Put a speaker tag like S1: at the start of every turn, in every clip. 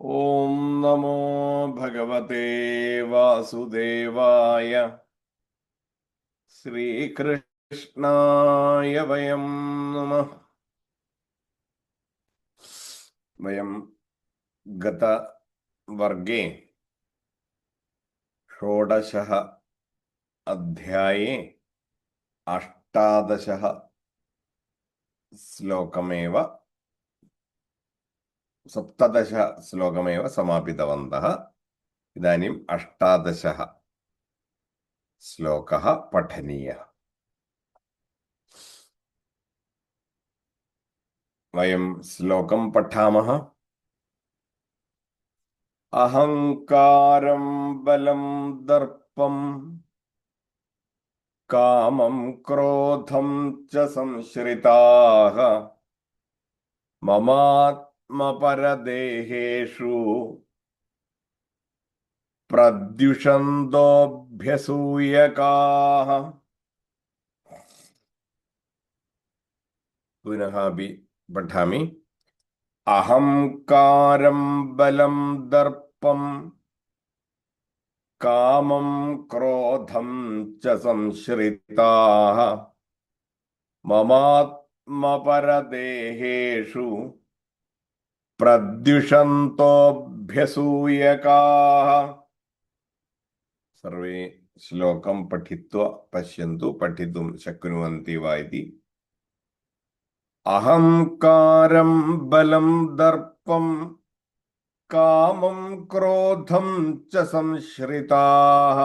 S1: ഓം നമോ ഭഗവതേ വാസുദേവായ. ശ്രീകൃഷ്ണായ വയം നമഃ. വയം ഗതവർഗേ ഷോഡശഃ അധ്യായേ അഷ്ടാദശഃ ശ്ലോകമേവ സപ്തദശ ശ്ലോകമേവ സമാപിതവന്തഃ. ഇദാനീം അഷ്ടാദശഃ ശ്ലോകഃ പഠനീയഃ. വയം ശ്ലോകം പഠാമഃ. അഹങ്കാരം ബലം ദർപ്പം കാമം ക്രോധം ച സംശ്രിതാഃ മമാത്മപരദേഹേഷു പ്രദ്യുഷന്തോഭ്യസൂയകാഃ. പുനഃ പഠാമി. അഹങ്കാരം ബലം ദർപ്പം കാമം ക്രോധം ച സംശ്രിതാഃ മമാത്മപരദേഹേഷു പ്രദ്യുഷന്തോഭ്യസൂയകാഃ. സർവേ ശ്ലോകം പഠിത്വാ പശ്യന്തു, പഠിതും ശക്നുവന്തി വാ ഇതി. അഹങ്കാരം ബലം ദർപ്പം കാമം ക്രോധം ച സംശ്രിതാഃ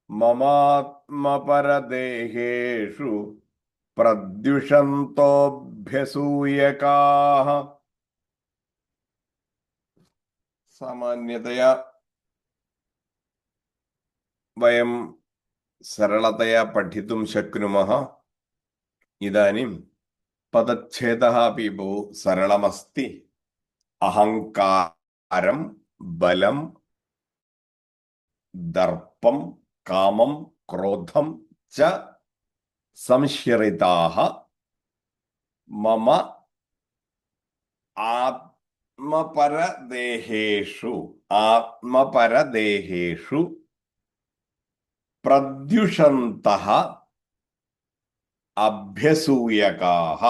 S1: മമാത്മപരദേഹേഷു പ്രദ്യുഷന്തോഭ്യസൂയകാഃ. സാമാന്യതയാ വയം സരളതയാ പഠിതും ശക്നുമഃ. ഇദാനീം പദച്ഛേദഃ അപി ബഹു സരളമസ്തി. അഹങ്കാരം ബലം ദർപ്പം കാമം ക്രോധം ച സംശ്രിതാഃ മമ ആത്മപരദേഹേഷു പ്രദ്യുഷന്തഃ അഭ്യസൂയകാഃ.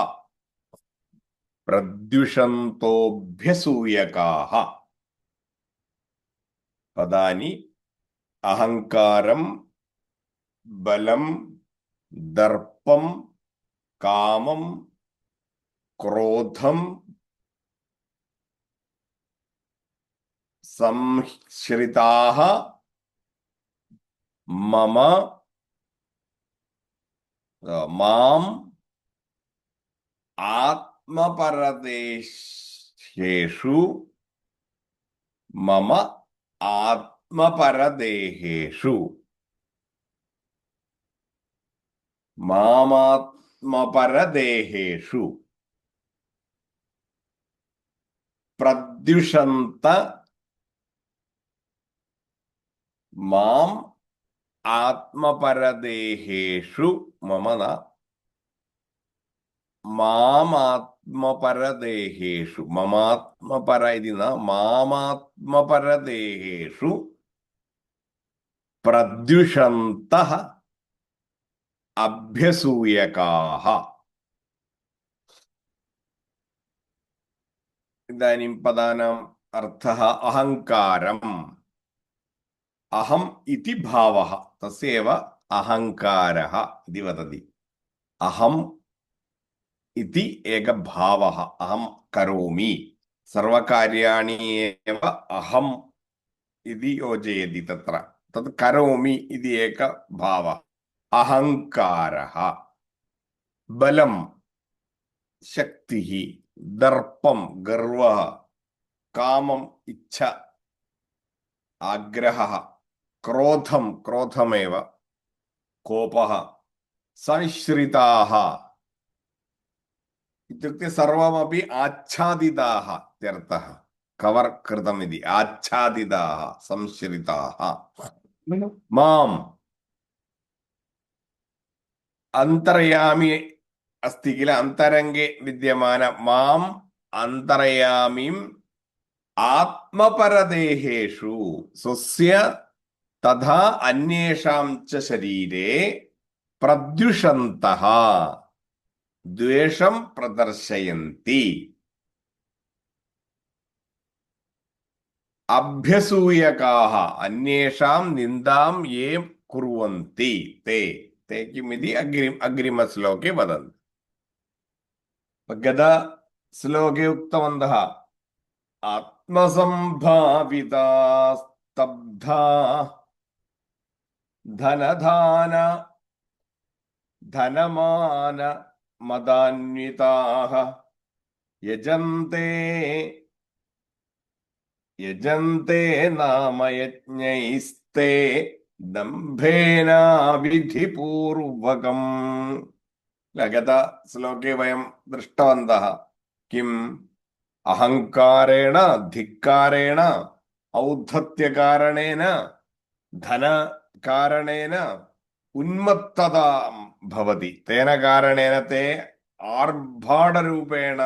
S1: പ്രദ്യുഷന്തോഭ്യസൂയകാഃ. പദാനി അഹങ്കാരം ബലം ദർപ്പം കാമം ക്രോധം സംശ്രിതാഃ മമ മാം ആത്മപരദേഹേഷു മമ ആത്മപരദേഹേഷു മാമാത്മപരദേഹേഷു പ്രദ്യുഷന്ത മാം ആത്മപരദേഹേഷു മമ മാമാത്മപരദേഹേഷു മമാത്മപര ഇതി ന മാമാത്മപരദേഹേഷു പ്രദ്യുഷന്തഃ അഭ്യസൂയകാഃ. ഇദാനീം പദാനാം അർത്ഥഃ. അഹങ്കാരം അഹം ഇതി ഭാവഃ തസ്യേവ അഹങ്കാരഃ ഇതി വദതി. അഹം ഇതി ഏക ഭാവഃ. അഹം കരോമി സർവകാര്യാണി ഏവ അഹം ഇതി യോജയതി തത്ര. തത് കരോമി ഇതി ഏക ഭാവഃ അഹങ്കാരഃ. ബലം ശക്തിഃ, ദർപ്പം ഗർവഃ, കാമം ഇച്ഛ ആഗ്രഹഃ, ക്രോധം ക്രോധമേവ കോപഃ, സംശ്രിതാഃ ഇത്യുക്തെ സർവമപി ആച്ഛാദിതാഃ ഇത്യർത്ഥഃ. കവർ കൃതമിതി ആച്ഛാദിതാഃ സംശ്രിതാഃ. മാം അന്തർയാമി അസ്തി കില, അന്തരംഗേ വിദ്യമാന മാം അന്തർയാമിം ആത്മപരദേഹേഷു സ്വസ്യ തഥാ അന്യേഷാം ച ശരീരേ പ്രദ്യുഷന്തഃ ദ്വേഷം പ്രദർശയന്തി അഭ്യസൂയകാഃ അന്യേഷാം നിന്ദാം യേ കുർവന്തി തേ തേ കിമിതി അഗ്രിമശ്ലോകേ വദന്തി. ഗതശ്ലോകേ ഉക്തവന്തഃ ആത്മസംഭാവിതാ സ്തബ്ധാ ധനധാന ധനമാന മദാന്വിതാഃ യജന്തേ യജന്തേ നാമയജ്ഞൈസ്തേ ദംഭേനാവിധിപൂർവകം. ഗതശ്ലോകേ വയം ദൃഷ്ടവന്തഃ കിം അഹങ്കാരേണ ധിക്കാരേണ ഔദ്ധത്യകാരണേന ധനകാരണേന ഉന്മത്തത ഭവതി. തേന കാരണേന തേ ആർഭാടരൂപേണ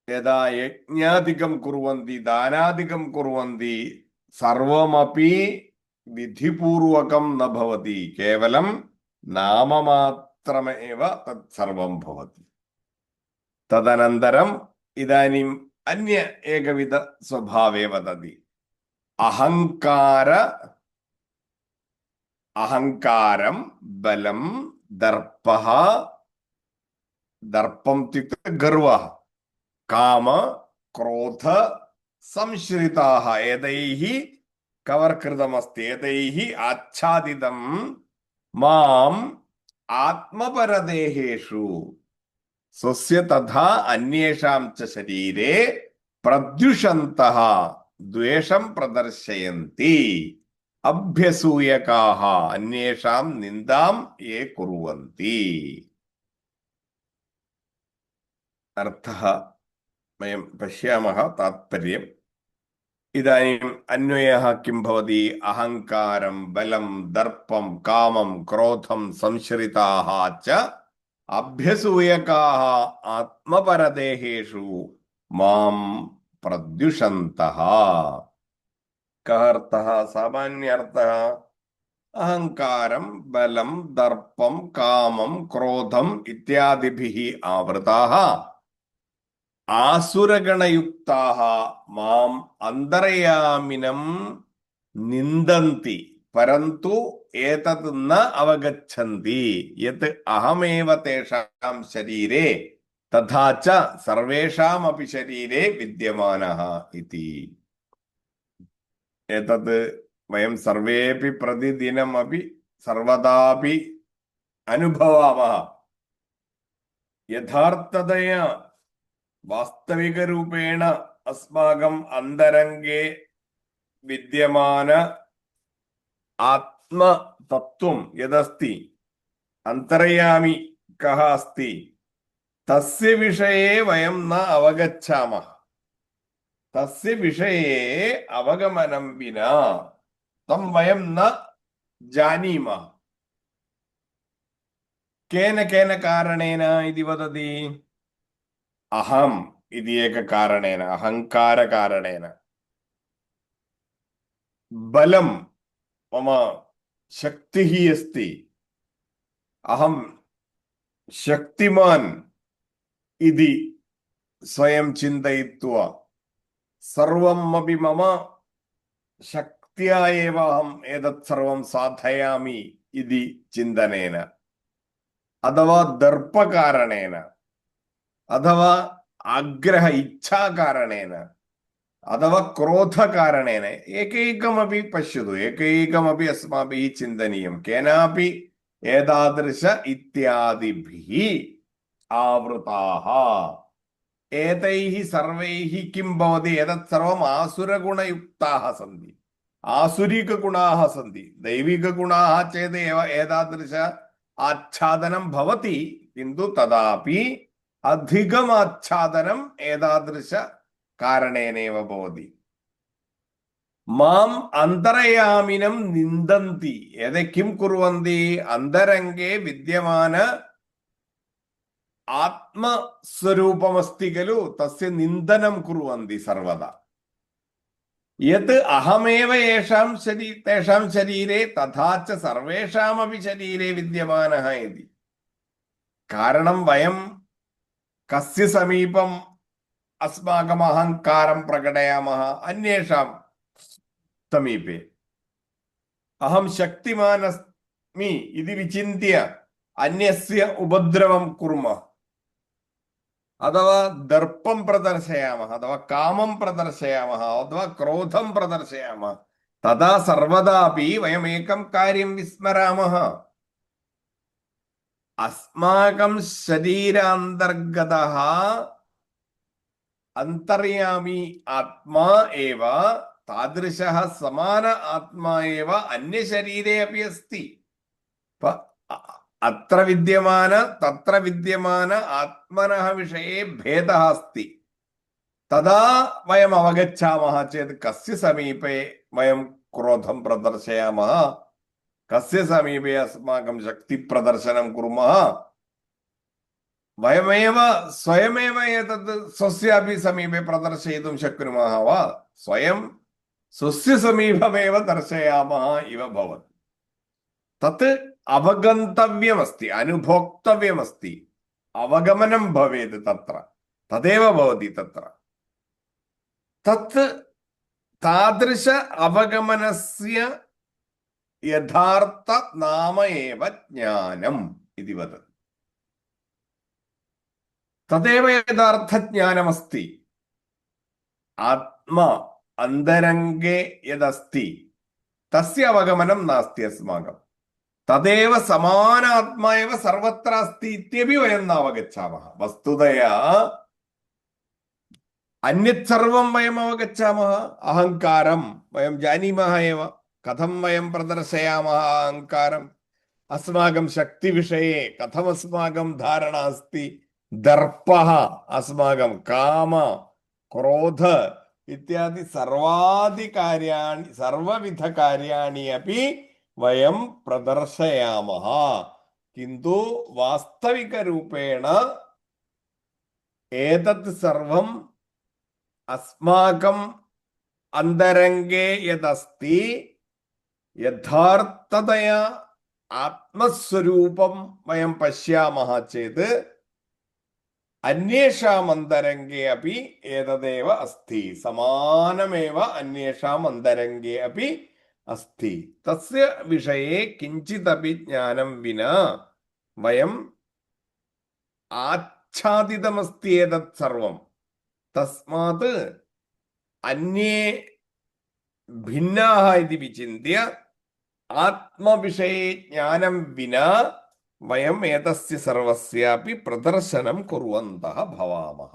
S1: യഥാ യജ്ഞാദികം കുർവന്തി ദാനാദികം കുർവന്തി സർവമപി വിധിപൂർവകം ന ഭവതി. കേവലം നാമമാത്രമേവ തത് സർവം ഭവതി. തദനന്തരം ഇദാനീം അന്യ ഏകവിധ സ്വഭാവേ വദതി. അഹങ്കാരം ബലം ദർപ്പഃ ദർപ്പം ഇത്യുക്തേ ഗർവഃ കാമ ക്രോധ സംശ്രിതാഃ ഏതൈഃ കവർകൃതമസ്തി ഏതൈഃ ആച്ഛാദിതം മാം ആത്മപരദേഹേഷു സ്വസ്യ തഥാ അന്യേഷാം ച ശരീരേ പ്രദ്യുഷന്തഃ ദ്വേഷം പ്രദർശയന്തി അഭ്യസൂയകാഃ അന്യേഷാം നിന്ദാം യേ കുർവന്തി. അർത്ഥഃ വയം പശ്യാമः താത്പര്യം. ഇദാനീം അന്വയः കിം ഭവതി? അഹങ്കാരം ബലം ദർപ്പം കാമം ക്രോധം സംശ്രിതാഃ ച അഭ്യസൂയകാഃ ആത്മപരദേഹേഷു മാം പ്രദ്യുഷന്തഃ. കഃ അർത്ഥഃ? സാമാന്യർത്ഥഃ അഹങ്കാരം ബലം ദർപ്പം കാമം ക്രോധം ഇത്യാദിഭിः ആവൃതാഃ ആസുരഗണയുക്താഃ മാം അന്തർയാമിനം നിന്ദന്തി പരന്തു ഏതത് ന അവഗച്ഛന്തി യത് അഹമേവ തേഷാം ശരീരേ തഥാ ച സർവേഷാമപി ശരീരേ വിദ്യമാനഃ ഇതി. ഏതത് വയം സർവേപി പ്രതിദിനമപി സർവദാപി അനുഭവാമः. യഥാർത്ഥതയാ വാസ്തവികരൂപേണ അസ്മാകം അന്തരംഗേ വിദ്യമാന ആത്മതത്വം യദസ്തി അന്തർയാമി കഃ അസ്തി തസ്യ വിഷയേ വയം ന അവഗച്ഛാമഃ. തസ്യ വിഷയേ അവഗമനം വിനാ തം വയം ന ജാനീമഃ. കേന കേന കാരണേന ഇതി വദതി. അഹം ഇതി ഏക കാരണേന അഹങ്കാര കാരണേന. ബലം മമ ശക്തിഃ അസ്തി അഹം ശക്തിമാൻ ഇതി സ്വയം ചിന്തയിത്വാ സർവം അപി മമ ശക്ത്യാ ഏവ അഹം ഏതത് സർവം സാധയാമി ഇതി ചിന്തനേന അഥവാ ദർപ്പകാരണേന അഥവാ ആഗ്രഹ ഇച്ഛാകാരണേന അഥവാ ക്രോധകാരണേന ഏകൈകമപി പശ്യതു ഏകൈകമപി അസ്മാഭിः ചിന്തനീയം. കേനാപി ഏതാദൃശ ഇത്യാദിഭിः ആവൃതാഃ. ഏതൈः സർവൈः കിം ഭവതി? ഏതത് സർവം ആസുരഗുണയുക്താः സന്തി. ആസുരികഗുണാः സന്തി. ദൈവികഗുണാः ചേത് ഏതാദൃശ ആച്ഛാദനം ഭവതി. കിന്തു തദാപി അധികമാച്ഛാദനം ഏതാദൃശ കാരണേനേവ ഭവതി. മാം അന്തർയാമിനം നിന്ദന്തി. ഏത കിം കുർവന്തി? അന്തരംഗേ വിദ്യമാന आत्मस्वरूपमस्ति खलु तस्य निन्दनं कुर्वन्ति सर्वदा। यत् अहमेव तेषां शरीरे तथा च सर्वेषामपि शरीरे विद्यमानः इति। कारणं वयं कस्य समीपम् अस्माकम् अहङ्कारं प्रकटयामः? अन्येषां समीपे। अहं शक्तिमान् अस्मि इति विचिन्त्य अन्यस्य उपद्रवं कुर्मः, अथवा दर्पं प्रदर्शयामः, अथवा कामं प्रदर्शयामः, अथवा क्रोधं प्रदर्शयामः, तदा सर्वदापि वयम् एकं कार्यं विस्मरामः। अस्माकं शरीरान्तर्गतः अन्तर्यामी आत्मा एव, तादृशः समान आत्मा एव अन्यशरीरे अपि अस्ति। अत्र विद्यमान तत्र विद्यमान आत्मनः विषये भेदः अस्ति। तदा वयम् अवगच्छामः चेत् कस्य समीपे वयं क्रोधं प्रदर्शयामः, कस्य समीपे अस्माकं शक्तिप्रदर्शनं कुर्मः। वयमेव स्वयमेव एतत् स्वस्यापि समीपे प्रदर्शयितुं शक्नुमः वा? स्वयं स्वस्य समीपमेव दर्शयामः इव भवति। तत् अवगन्तव्यमस्ति, अनुभोक्तव्यमस्ति, अवगमनं भवेत् तत्र, तदेव भवति तत्र। तत् तादृश अवगमनस्य यथार्थ नाम एव ज्ञानम् इति वदति। तदेव यथार्थज्ञानमस्ति। आत्मा अन्तरङ्गे यदस्ति तस्य अवगमनं नास्ति अस्माकम्। तदेव समान आत्मा एव सर्वत्र अस्ति इत्यपि वयं न अवगच्छामः। वस्तुतया अन्यत् सर्वं वयम् अवगच्छामः। अहङ्कारं वयं जानीमः एव, कथं वयं प्रदर्शयामः अहङ्कारम्, अस्माकं शक्तिविषये कथम् अस्माकं धारणा अस्ति, दर्पः, अस्माकं काम, क्रोध इत्यादि सर्वादिकार्याणि, सर्वविधकार्याणि अपि वयं प्रदर्शयामः। किन्तु वास्तविकरूपेण एतत् सर्वम् अस्माकम् अन्तरङ्गे यदस्ति यथार्थतया आत्मस्वरूपं वयं पश्यामः चेत् अन्येषाम् अन्तरङ्गे अपि एतदेव अस्ति, समानमेव अन्येषाम् अन्तरङ्गे अपि अस्ति। तस्य विषये किञ्चिदपि ज्ञानं विना वयम् आच्छादितमस्ति एतत् सर्वं। तस्मात् अन्ये भिन्नाः इति विचिन्त्य आत्मविषये ज्ञानं विना वयम् एतस्य सर्वस्यापि प्रदर्शनं कुर्वन्तः भवामः।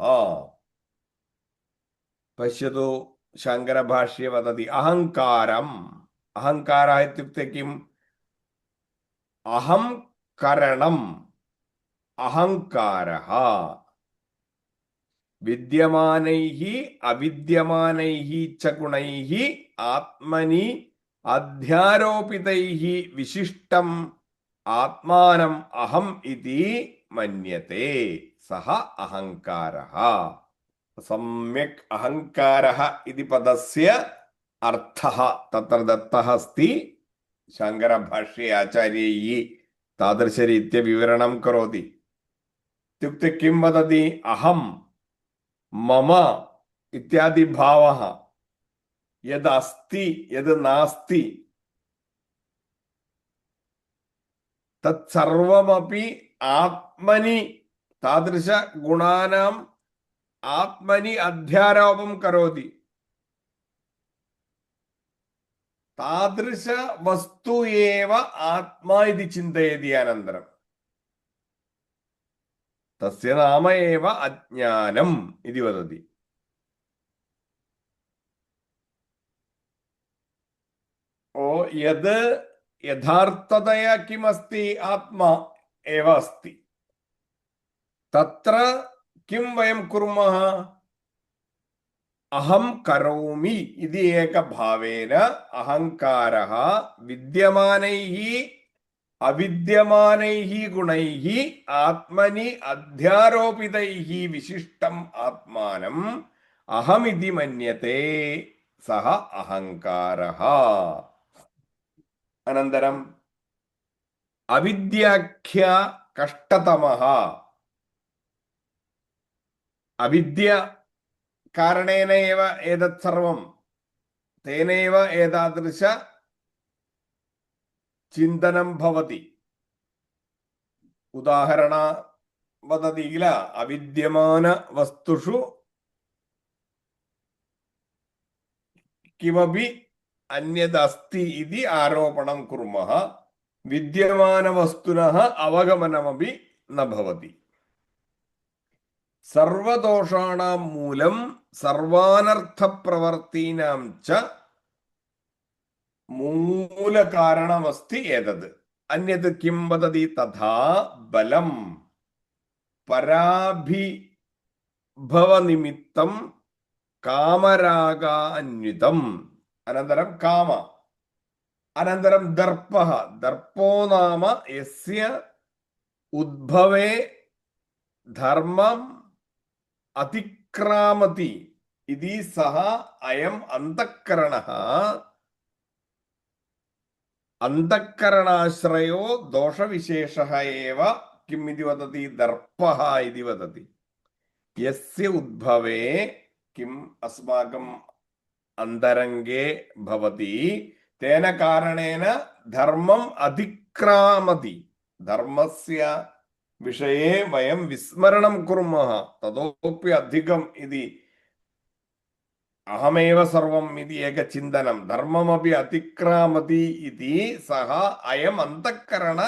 S1: पश्यतु, शङ्करभाष्ये वदति अहङ्कारम्। अहङ्कारः इत्युक्ते किम्? अहं करणम्, अहङ्कारः विद्यमानैः अविद्यमानैः च गुणैः आत्मनि अध्यारोपितैः विशिष्टम् आत्मानम् अहम् इति मन्यते, सः अहङ्कारः। सम्यक् अहङ्कारः इति पदस्य अर्थः तत्र दत्तः अस्ति। शङ्करभाष्ये आचार्यैः तादृशरीत्या विवरणं करोति। इत्युक्ते किं वदति? अहं, मम इत्यादि भावः यद् अस्ति यद् नास्ति तत्सर्वमपि आत्मनि, तादृशगुणानाम् आत्मनि अध्यारोपं करोति। तादृश वस्तु एव आत्मा इति चिन्तयति। अनन्तरं तस्य नाम एव अज्ञानम् इति वदति। यद् यथार्थतया किमस्ति? आत्मा एव अस्ति। तत्र किं वयं कुर्मः? अहं करोमि इति एकभावेन अहङ्कारः विद्यमानैः അവിദ്യമാനൈः ഗുണൈः ആത്മനി അധ്യാരോപിതൈः വിശിഷ്ടം ആത്മാനം അഹമിതി മന്യത്തെ സഹ അഹങ്കാരഃ. അനന്തരം അവിദ്യാഖ്യ കഷ്ടതമഃ. അവിദ്യ കാരണേന ഏവ ഏതത് സർവം, തേനൈവ ഏതാദൃശ ചിന്തനം ഭവതി. ഉദാഹരണ വദതി കില, അവിദ്യമാന വസ്തുഷു കിമപി അന്യദസ്തി ഇതി ആരോപണം കുർമഃ, വിദ്യമാന വസ്തുനഃ അവഗമനമപി ന ഭവതി. സർവദോഷാണാം മൂലം സർവാനർത്ഥപ്രവർത്തീനാം ച മൂലകാരണമസ്തി ഏതത്. അന്യത് കിം വദതി തഥാ ബലം പരാഭിഭവനിമിത്തം കാമരാഗാന്വിതം. അനന്തരം കാമ. അനന്തരം ദർപ്പഃ. ദർപ്പോ നാമ യസ്യ ഉദ്ഭവേ ധർമ്മം അതിക്രാമതി ഇതി സഹ അയം അന്തഃകരണഃ അന്തഃകരണാശ്രയോ ദോഷവിശേഷഃ ഏവ കിം ഇതി വദതി ദർപ്പഃ ഇതി വദതി. യസ്യ ഉദ്ഭവേ കിം അസ്മാകം അന്തരംഗേ ഭവതി തേന കാരണേന ധർമ്മം അതിക്രാമതി. ധർമ്മസ്യ വിഷയെ വയം വിസ്മരണം കുർമഃ തതോപ്യ അധികം ഇതി അഹമേവ സർവം ഇതി ഏക ചിന്തനം ധർമ്മമപി അതിക്രാമതി ഇതി സഹ അയം അന്തഃകരണ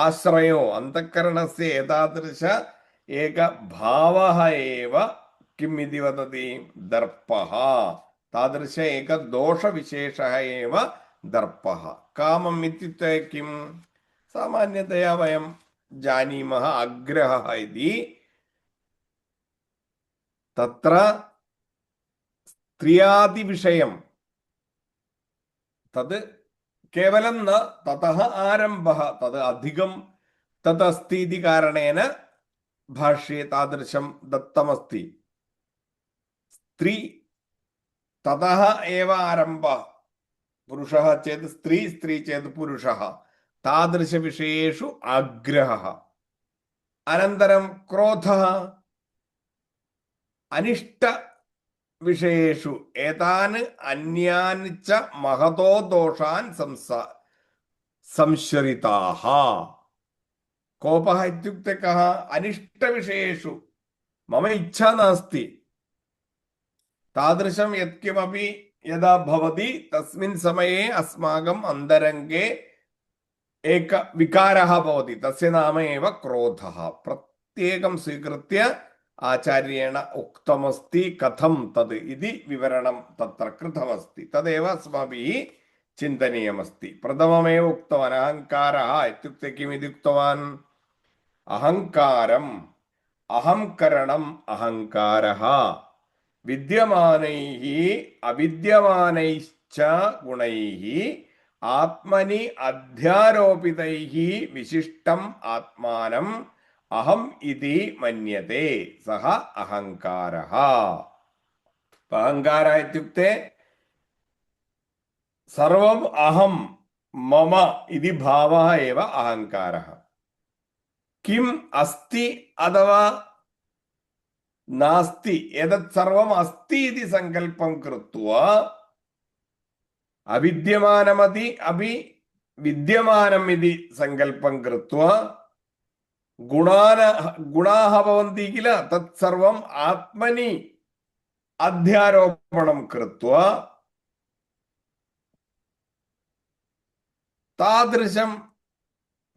S1: ആശ്രയോ. അന്തഃകരണസ്യ ഏതാദൃശ ഏക ഭാവഃ ഏവ കിം ഇതി വദതി ദർപ്പഃ. താദൃശ ഏക ദോഷവിശേഷഃ ഏവ ദർപ്പഃ. കാമം ഇത്യുക്തേ കിം? സാമാന്യതയാ വയം ജാനീമഃ ആഗ്രഹഃ ഇതി. തത്ര സ്ത്രിയാദിവിഷയം തത് കേവലം ന തതഃ ആരംഭഃ തത് അധികം തദസ്തി ഇതി കാരണേന ഭാഷ്യെ താദൃശം ദത്തമസ്തി. സ്ത്രീ തതഃ ഏവ ആരംഭഃ. പുരുഷः ചേത് സ്ത്രീ, സ്ത്രീ ചേത് പുരുഷः. താദൃശ വിഷയേഷു ആഗ്രഹः. അനന്തരം ക്രോധः. അനിഷ്ട വിഷയേഷു ഏതാന് അന്യാന് ച മഹതോ ദോഷാൻ സംശ്രിതാഃ. കോപഃ ഇത്യുക്തേ കഃ? അനിഷ്ടവിഷയേഷു മമ ഇച്ഛാ നാസ്തി. താദൃശം യത്കിമപി യദാ ഭവതി തസ്മിൻ സമയേ അസ്മാകം അന്തരംഗേ ഏക വികാരः ഭവതി. തസ്യ നാമ ഏവ ക്രോധः. പ്രത്യേകം സ്വീകൃത്യ ആചാര്യേണ ഉക്തമസ്തി കഥം തത് ഇതി വിവരണം തത്ര കൃതമസ്തി. തദേവ അസ്മാഭിः ചിന്തനീയമസ്തി. പ്രഥമമേവ ഉക്തവാൻ അഹങ്കാരः ഇത്യുക്തേ കിമിതി ഉക്തവാൻ? അഹങ്കാരം അഹംകരണം അഹങ്കാരः വിദ്യമാനൈഃ അവിദ്യമാനൈശ്ച ഗുണൈഃ ആത്മനി അധ്യാരോപിതൈഃ വിശിഷ്ടം ആത്മാനം അഹം ഇതി മന്യത്തെ സഹ അഹങ്കാരഃ. അഹങ്കാര ഇത്യുക്തേ സർവം അഹം മമ ഇതി ഭാവഃ ഏവ അഹങ്കാരഃ. കിം അസ്തി അഥവാ നാസ്തി ഏതത് സർവം അസ്തി ഇതി സങ്കല്പം കൃത്വാ അവിദ്യമാനമതി അപി വിദ്യമാനം ഇതി സങ്കല്പം കൃത്വാ ഗുണാഃ ഭവന്തി കില തത് സർവം ആത്മനി അധ്യാരോപണം കൃത്വാ താദൃശം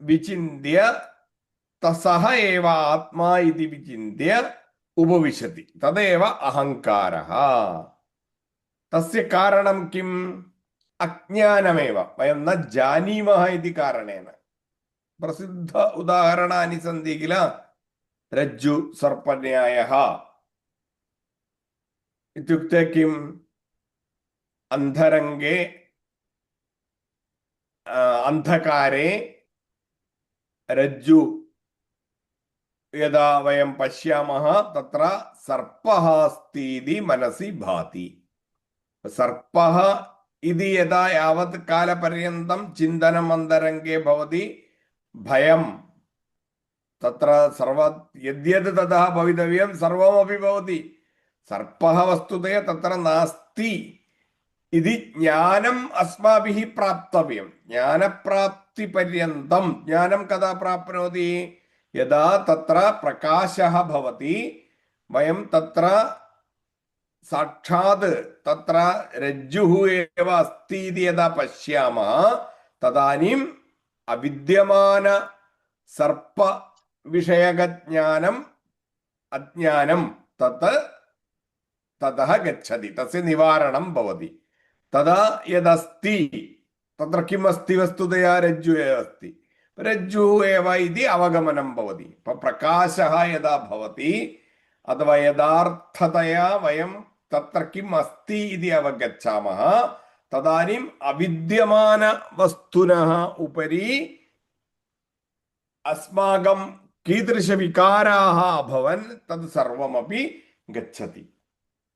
S1: വിചിന്യ സഹ ഏവ ആത്മാ ഇതി വിചിന്യ ഉപവിശതി. തദേവ അഹങ്കാരഃ. തസ്യ കാരണം കിം? അജ്ഞാനമേവ. വയം ന ജാനീമഃ ഇതി കാരണേന. പ്രസിദ്ധ ഉദാഹരണാനി സന്തി കില. രജ്ജു സർപ്പന്യായഃ ഇത്യുക്തേ കിം? അന്ധരംഗേ അന്ധകാരേ रज्जु यदा वयं पश्यामः तत्र सर्पः अस्ति इति मनसि भाति। सर्पः इति यदा यावत् कालपर्यन्तं चिन्तनम् अन्तरङ्गे भवति, भयं तत्र यद्यद् ततः भवितव्यं सर्वमपि भवति। सर्पः वस्तुतः तत्र नास्ति इति ज्ञानम् अस्माभिः प्राप्तव्यं। ज्ञानप्राप्तिपर्यन्तं ज्ञानं कदा प्राप्नोति? यदा तत्र प्रकाशः भवति, वयं तत्र साक्षात् तत्र रज्जुः एव अस्ति इति यदा पश्यामः, तदानीम् अविद्यमान सर्प विषयकज्ञानम् अज्ञानं ततः गच्छति, तस्य निवारणं भवति। तदा यदस्ति तत्र किम् अस्ति? वस्तुतया रज्जु एव अस्ति, रज्जुः एव इति अवगमनं भवति। प्रकाशः यदा भवति अथवा यथार्थतया वयं तत्र किम् अस्ति इति अवगच्छामः, तदानीम् अविद्यमानवस्तुनः उपरि अस्माकं कीदृशविकाराः अभवन् तत् सर्वमपि गच्छति।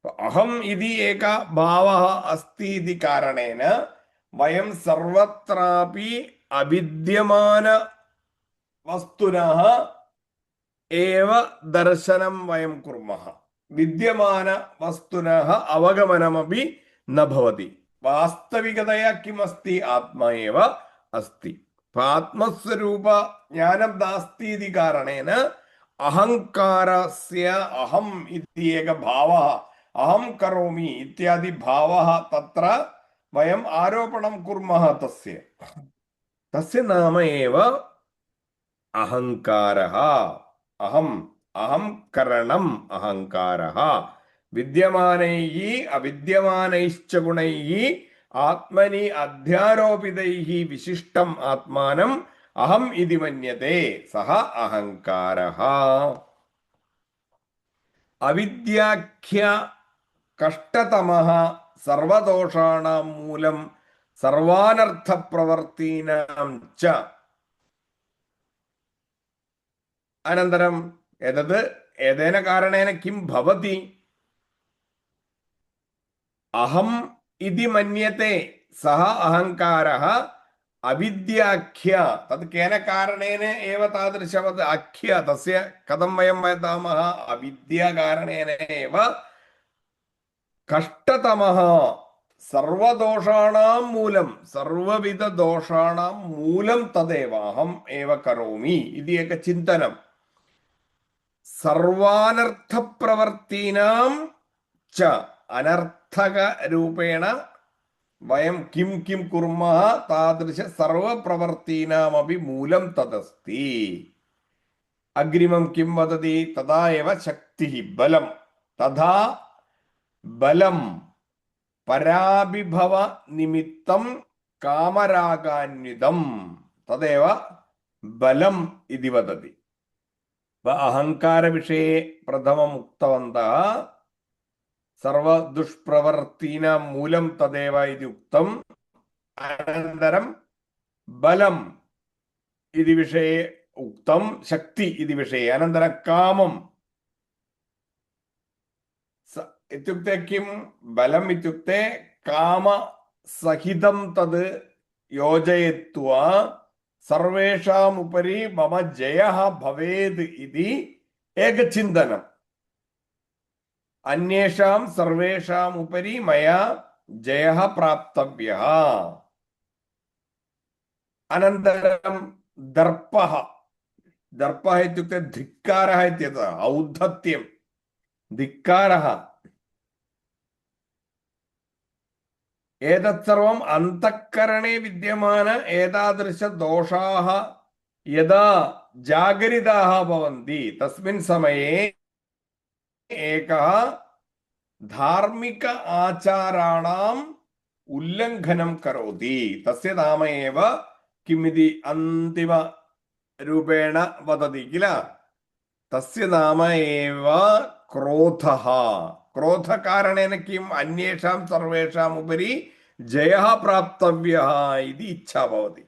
S1: अहम् इति एकः भावः अस्ति इति कारणेन वयं सर्वत्रापि अविद्यमानवस्तुनः एव दर्शनं वयं कुर्मः। विद्यमानवस्तुनः अवगमनमपि न भवति। वास्तविकतया किम् अस्ति? आत्मा एव अस्ति। आत्मस्वरूप ज्ञानं नास्ति इति कारणेन अहङ्कारस्य अहम् इति एकः भावः, अहं करोमि इत्यादि भावः तत्र वयम् आरोपणं कुर्मः। तस्य नाम एव अहङ्कारः। अहं करणम् अहङ्कारः। विद्यमानैः अविद्यमानैश्च गुणैः आत्मनि अध्यारोपितैः विशिष्टम् आत्मानम् अहम् इति मन्यते, सः अहङ्कारः। अविद्याख्य कष्टतमः सर्वदोषाणां मूलं सर्वानर्थप्रवर्तीनां च। अनन्तरम् एतेन कारणेन किं भवति? अहम् इति मन्यते सः अहङ्कारः अविद्याख्य। तत् केन कारणेन एव तादृशवत् आख्य? तस्य कथं वयं वदामः? अविद्याकारणेन एव कष्टतमः सर्वदोषाणां मूलं, सर्वविधदोषाणां मूलं तदेव अहम् एव करोमि इति एकं चिन्तनं। सर्वानर्थप्रवर्तीनां च, अनर्थकरूपेण वयं किं किं कुर्मः तादृश सर्वप्रवर्तीनामपि मूलं तदस्ति। अग्रिमं किं वदति? तदा एव शक्तिः, बलं। तथा बलं पराभिभव निमित्तं कामरागान्वितं, तदेव बलम् इति वदति। अहङ्कारविषये प्रथमम् उक्तवन्तः, सर्वदुष्प्रवर्तीनां मूलं तदेव इति उक्तम्। अनन्तरं बलम् इति विषये उक्तं, शक्ति इति विषये। अनन्तरं कामम् इत्युक्ते किं? बलम् इत्युक्ते कामसहितं तद् योजयित्वा सर्वेषाम् उपरि मम जयः भवेत् इति एकचिन्तनम्। अन्येषां सर्वेषाम् उपरि मया जयः प्राप्तव्यः। अनन्तरं दर्पः। दर्पः इत्युक्ते धिक्कारः इत्यतः, औद्धत्यं, धिक्कारः। एतत् सर्वम् अन्तःकरणे विद्यमान एतादृशदोषाः यदा जागरिताः भवन्ति तस्मिन् समये एकः धार्मिक आचाराणाम् उल्लङ्घनं करोति। तस्य नाम एव किमिति अन्तिमरूपेण वदति किल? तस्य नाम एव क्रोधः। क्रोधकारणेन किम्? अन्येषां सर्वेषाम् उपरि जयः प्राप्तव्यः इति इच्छा भवति।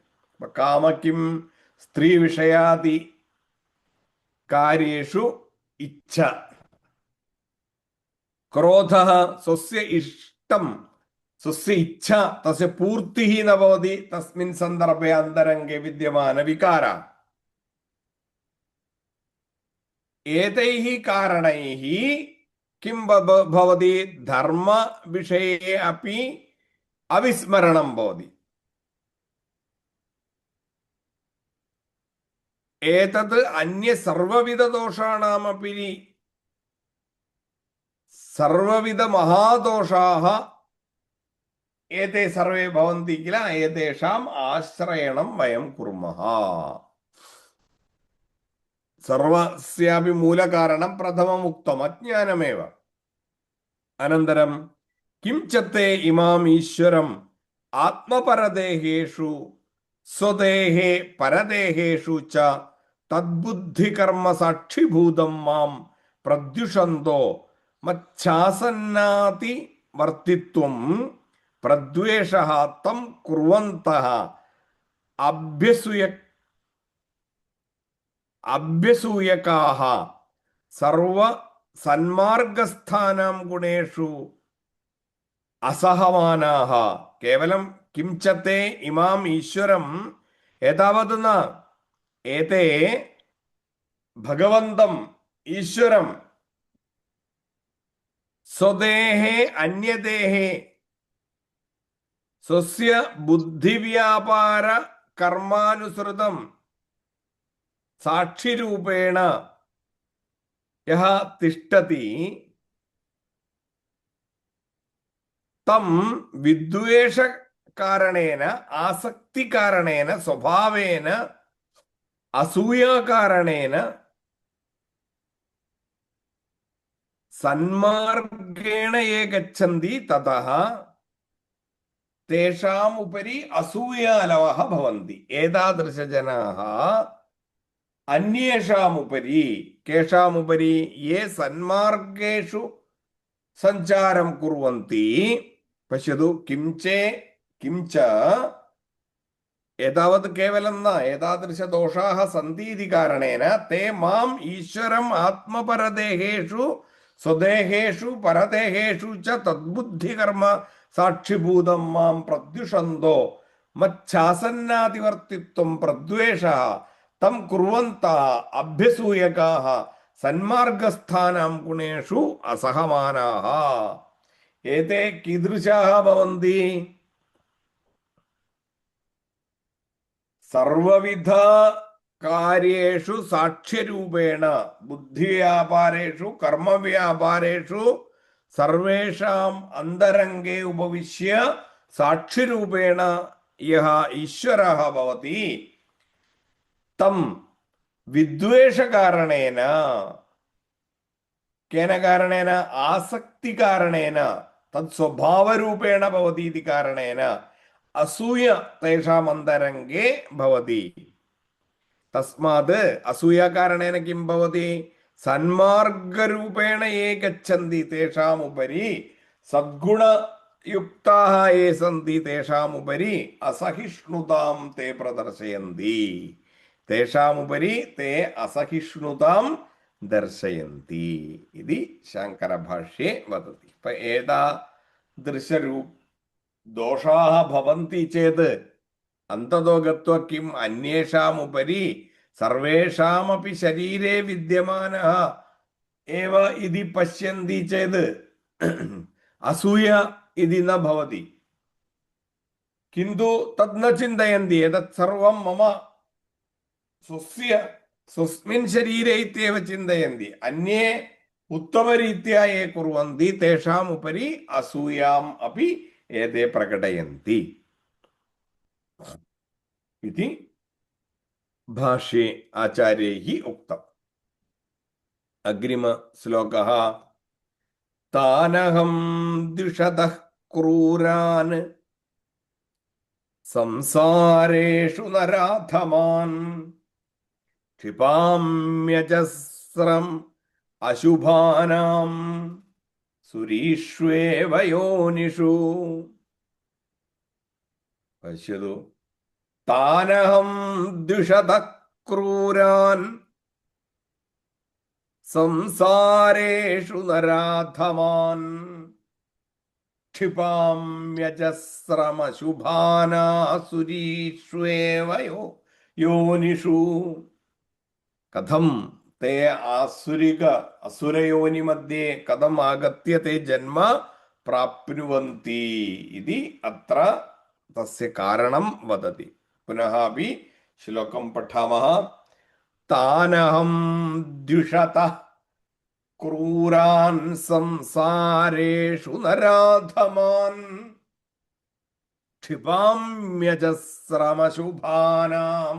S1: काम किं? स्त्रीविषयादि कार्येषु इच्छा क्रोधः स्वस्य इष्टं स्वस्य इच्छा तस्य पूर्तिः न भवति तस्मिन् सन्दर्भे अन्तरङ्गे विद्यमानविकारः एतैः कारणैः किं भवति धर्मविषये अपि अविस्मरणं भवति एतत् अन्य सर्वविधदोषाणामपि सर्वविधमहादोषाः एते सर्वे भवन्ति किल एतेषाम् आश्रयणं वयं कुर्मः सर्वस्यापि मूलकारणं प्रथमम् उक्तम् अज्ञानमेव अनन्तरं किं च ते इमाम् ईश्वरम् आत्मपरदेहेषु स्वदेहे परदेहेषु च तद्बुद्धिकर्म साक्षिभूतं मां प्रद्युषन्तो मच्छासन्नाति वर्तित्वं प्रद्वेषः तं कुर्वन्तः अभ्यसूयकाः सर्व सन्मार्गस्थानां गुणेषु असहमानाः केवलं किं च ते इमाम् ईश्वरम् एतावत् न एते भगवन्तम् ईश्वरं स्वदेहे अन्यदेहे स्वस्य बुद्धिव्यापार कर्मानुसृतं साक्षिरूपेण यः तिष्ठति तं विद्वेषकारणेन आसक्तिकारणेन स्वभावेन असूयाकारणेन सन्मार्गेण ये गच्छन्ति ततः तेषाम् उपरि असूयालवः भवन्ति एतादृशजनाः अन्येषाम् उपरि केषाम् उपरि ये सन्मार्गेषु सञ्चारं कुर्वन्ति पश्यतु किञ्च एतावत् केवलं न एतादृशदोषाः सन्ति इति कारणेन ते माम् ईश्वरम् आत्मपरदेहेषु स्वदेहेषु परदेहेषु च तद्बुद्धिकर्म साक्षिभूतं मां प्रद्युषन्तो मच्छासन्नातिवर्तित्वं प्रद्वेषः तं कुर्वन्तः अभ्यसूयकाः सन्मार्गस्थानां गुणेषु असहमानाः एते कीदृशाः भवन्ति सर्वविध कार्येषु साक्ष्यरूपेण बुद्धिव्यापारेषु कर्मव्यापारेषु सर्वेषाम् अन्तरङ्गे उपविश्य साक्षिरूपेण यः ईश्वरः भवति तं विद्वेषकारणेन केन कारणेन आसक्तिकारणेन तत् स्वभावरूपेण भवति इति कारणेन असूय तेषाम् अन्तरङ्गे भवति तस्मात् असूयाकारणेन किं भवति सन्मार्गरूपेण ये गच्छन्ति तेषाम् उपरि सद्गुणयुक्ताः ये सन्ति तेषाम् उपरि असहिष्णुतां ते प्रदर्शयन्ति तेषाम् उपरि ते असहिष्णुतां दर्शयन्ति इति शाङ्करभाष्ये वदति एतादृशरूप दोषाः भवन्ति चेत् अन्ततो गत्वा किम् अन्येषाम् उपरि सर्वेषामपि शरीरे विद्यमानः एव इति पश्यन्ति चेत् असूया इति न भवति किन्तु तत् न चिन्तयन्ति एतत् सर्वं मम स्वस्मिन् शरीरे इत्येव चिन्तयन्ति अन्ये उत्तमरीत्या ये कुर्वन्ति तेषाम् उपरि असूयाम् अपि एते प्रकटयन्ति इति भाष्ये आचार्यैः उक्तम् अग्रिमश्लोकः तानहं द्विषतः क्रूरान् संसारेषु नराधमान् क्षिपाम्यजस्रम् अशुभानां सुरीष्वेव योनिषु पश्यतु താനഹം ദ്വിഷത ക്രൂരാൻ സംസാരേഷു നരാധമാൻ ക്ഷിപാമ്യജസ്രമശുഭാനാസുരീഷ്വേവ യോനിഷു. കഥം തേ അസുരയോനി മധ്യേ കഥം ആഗത്യ തേ ജന്മ പ്രാപ്നുവന്തി ഇതി അത്ര തസ്യ കാരണം വദതി. പുനഃ അപി ശ്ലോകം പഠാമः. താനഹം ദ്വിഷതഃ ക്രൂരാൻ സംസാരേഷു നരാധമാൻ ക്ഷിപാമ്യജസ്രമശുഭാനാം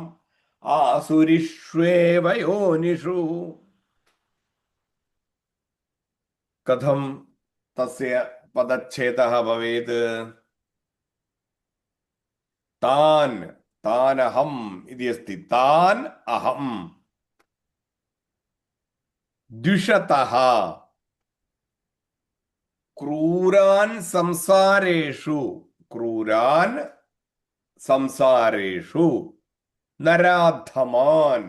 S1: ആസുരിഷ്വേവ യോനിഷു. കഥം തസ്യ പദച്ഛേദഃ ഭവേത്? താൻ താനഹം ഇതി അസ്തി. താൻ അഹം ദ്വിഷതഃ ക്രൂരാൻ സംസാരേഷു ക്രൂരാൻ സംസാരേഷു നരാധമാൻ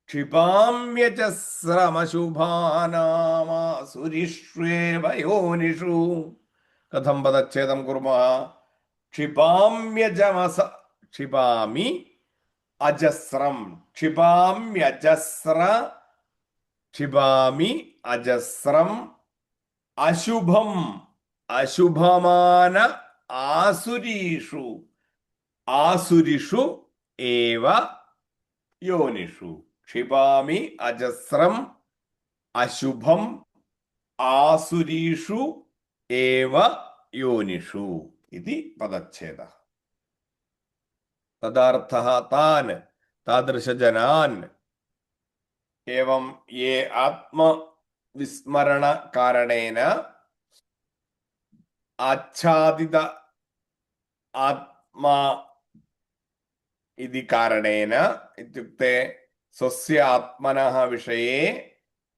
S1: ക്ഷിപാമ്യജസ്രമശുഭാനാമാസുരിഷ്വേവ യോനിഷു. കഥം പദച്ഛേദം കുർമഃ? ക്ഷിപാമി അജസ്രം ക്ഷിപാമി അജസ്രം അശുഭം അശുഭമാന ആസുരിഷു ഏവ യോനിഷു. ക്ഷിപാമി അജസ്രം അശുഭം ആസുരീഷു ഏവ യോനിഷു ഇതി പദച്ഛേദഃ. തദാർത്ഥഃ താൻ താദൃശജനാൻ ഏവം യേ ആത്മവിസ്മരണ കാരണേന ആച്ഛാദിത ആത്മാ ഇതി കാരണേന ഇത്യുക്തെ സ്വസ്യ ആത്മനഃ വിഷയെ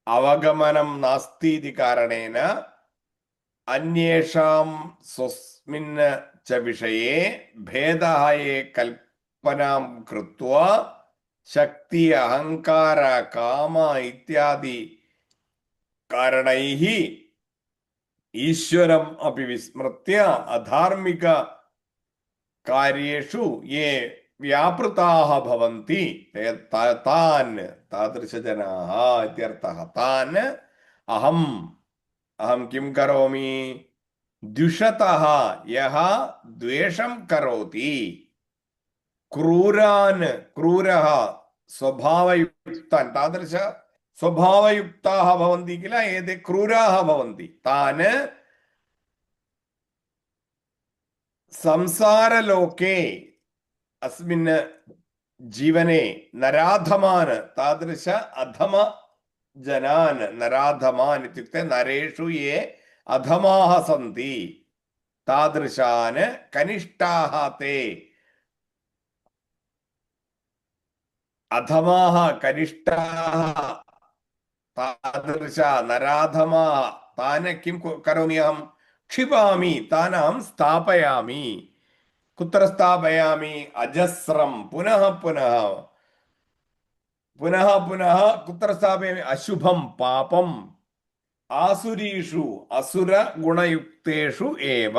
S1: അവഗമനം നാസ്തി ഇതി കാരണേന അന്യേഷാം സ്വസ്മിൻ ച വിഷയെ ഭേദഃ യേ കൽപ്പനാം കൃത്വാ ശക്തി അഹങ്കാര കാമ ഇത്യാദി കാരണൈഃ ഈശ്വരം അപി വിസ്മൃത്യ അധാർമിക കാര്യേഷു യേ വ്യാപൃതാഃ ഭവന്തി താൻ താദൃശജനാഃ ഇത്യർത്ഥഃ. താൻ അഹം കിം കരോമി? ദ്വിഷതഃ യഃ ദ്വേഷം കരോതി. ക്രൂരഃ സ്വഭാവയുക്താൻ താദൃശ സ്വഭാവയുക്താഃ ഭവന്തി കില ഏതേ ക്രൂരാः ഭവന്തി. താൻ സംസാരലോകേ അസ്മിൻ ജീവനെ നരാധമാൻ താദൃശ അധമ ജനാൻ നരാധമാൻ ഇത്യുക്തെ നരേഷു യേ അധമാഃ സന്തി താദൃശാൻ കനിഷ്ഠാഃ തേ അധമാഃ കനിഷ്ഠാഃ താദൃശ നരാധമാഃ താൻ കിം കരോമി അഹം? ക്ഷിപാമി താനാം സ്ഥാപയാമി. കുത്ര സ്ഥാപയാമി? അജസ്രം പുനഃ പുനഃ കുത്ര സ്ഥാപയാമി? അശുഭം പാപം ആസുരീഷു അസുര ഗുണയുക്തേഷു ഏവ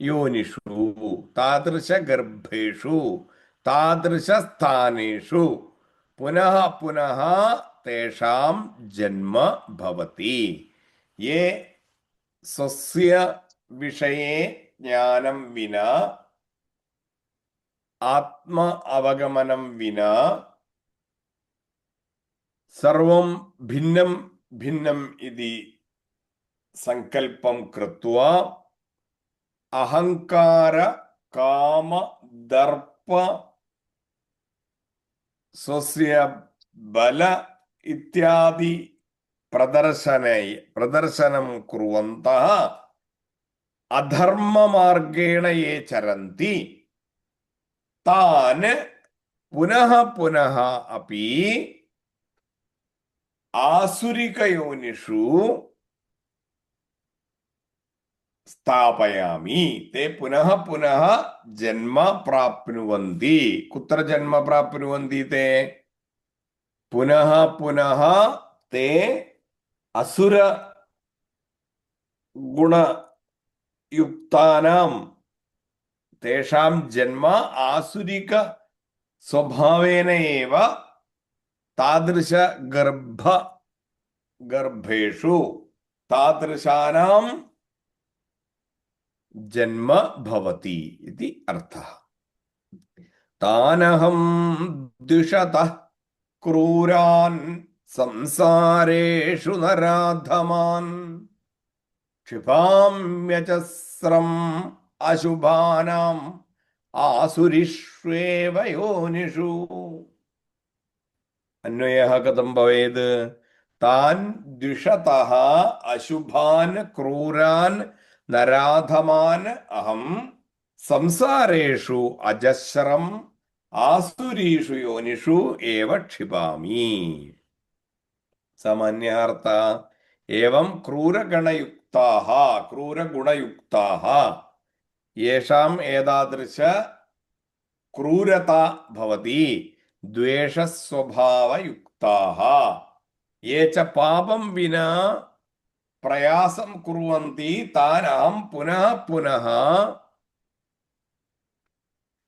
S1: യോനിഷു താദൃശ ഗർഭേഷു താദൃശ സ്ഥാനേഷു പുനഃ തേഷാം ജന്മ ഭവതി. യേ സ്വസ്യ വിഷയെ ജ്ഞാനം വിനാ ആത്മ അവഗമനം വിനാ സർവം ഭിന്നം ഭിന്നം ഇതി സങ്കൽപ്പം കൃത്വാ അഹങ്കാര കാമ ദർപ്പ സ്വസ്യ ബല ഇത്യാദി പ്രദർശനം കുർവന്തഃ അധർമ്മമാർഗേണ യേ ചരന്തി താൻ പുനഃ അപി ആസുരികയോനിഷു स्थापयामि ते पुनः पुनः जन्म प्राप्नुवन्ति कुत्र जन्म प्राप्नुवन्ति ते पुनः पुनः ते असुर गुणयुक्तानां तेषां जन्म आसुरिक स्वभावेन एव तादृश गर्भेषु तादृशानां जन्म भवति इति अर्थः तानहं द्विषतः क्रूरान् संसारेषु नराधमान् क्षिपाम्यजस्रम् अशुभानाम् आसुरिष्वेव योनिषु अन्वयः कथं भवेत् तान् द्विषतः अशुभान् क्रूरान् नराधमान् अहं संसारेषु अजस्रम् आसुरीषु योनिषु एव क्षिपामि सामान्यार्थ एवं क्रूरगुणयुक्ताः येषाम् एतादृश क्रूरता भवति द्वेषस्वभावयुक्ताः ये च पापं विना प्रयासं कुर्वन्ति तान् अहं पुनः पुनः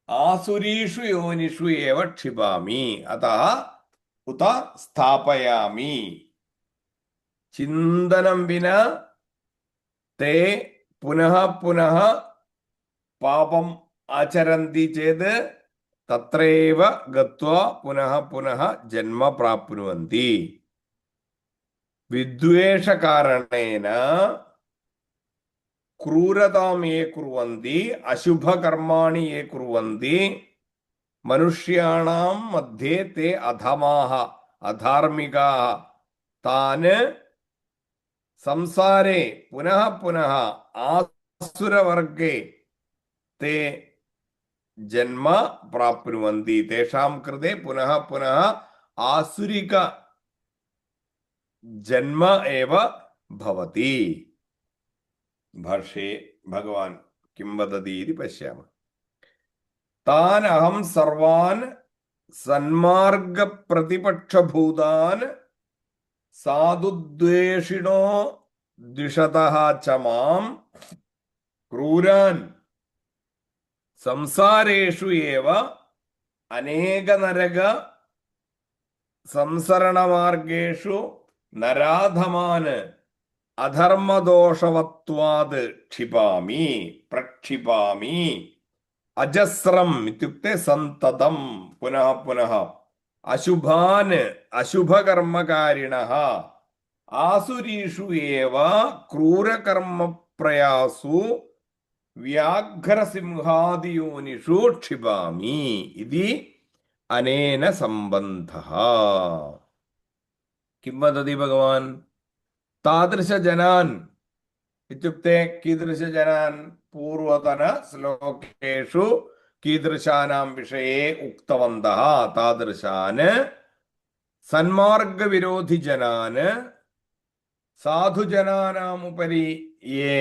S1: आसुरीषु योनिषु एव क्षिपामि अतः उत स्थापयामि चिन्तनं विना ते पुनः पुनः पापम् आचरन्ति चेत् तत्रैव गत्वा पुनः पुनः जन्म प्राप्नुवन्ति विद्वेषकारणेन क्रूरतां ये कुर्वन्ति अशुभकर्माणि ये कुर्वन्ति मनुष्याणां मध्ये ते अधमाः अधार्मिकाः तान् संसारे पुनः पुनः आसुरवर्गे ते जन्म प्राप्नुवन्ति तेषां कृते पुनः पुनः आसुरिक जन्म एव भवति भाष्ये भगवान् किं वदति इति पश्यामः तान् अहं सर्वान् सन्मार्गप्रतिपक्षभूतान् साधुद्वेषिणो द्विषतः च मां क्रूरान् संसारेषु एव अनेकनरक संसरणमार्गेषु नराधमान् अधर्मदोषवत्वात् क्षिपामि प्रक्षिपामि अजस्रम् इत्युक्ते सन्ततं पुनः पुनः अशुभान् अशुभकर्मकारिणः आसुरीषु एव क्रूरकर्मप्रयासु व्याघ्रसिंहादियोनिषु क्षिपामि इति अनेन सम्बन्धः किं वदति भगवान् तादृशजनान् इत्युक्ते कीदृशजनान् पूर्वतनश्लोकेषु कीदृशानां विषये उक्तवन्तः तादृशान् सन्मार्गविरोधिजनान् साधुजनानाम् उपरि ये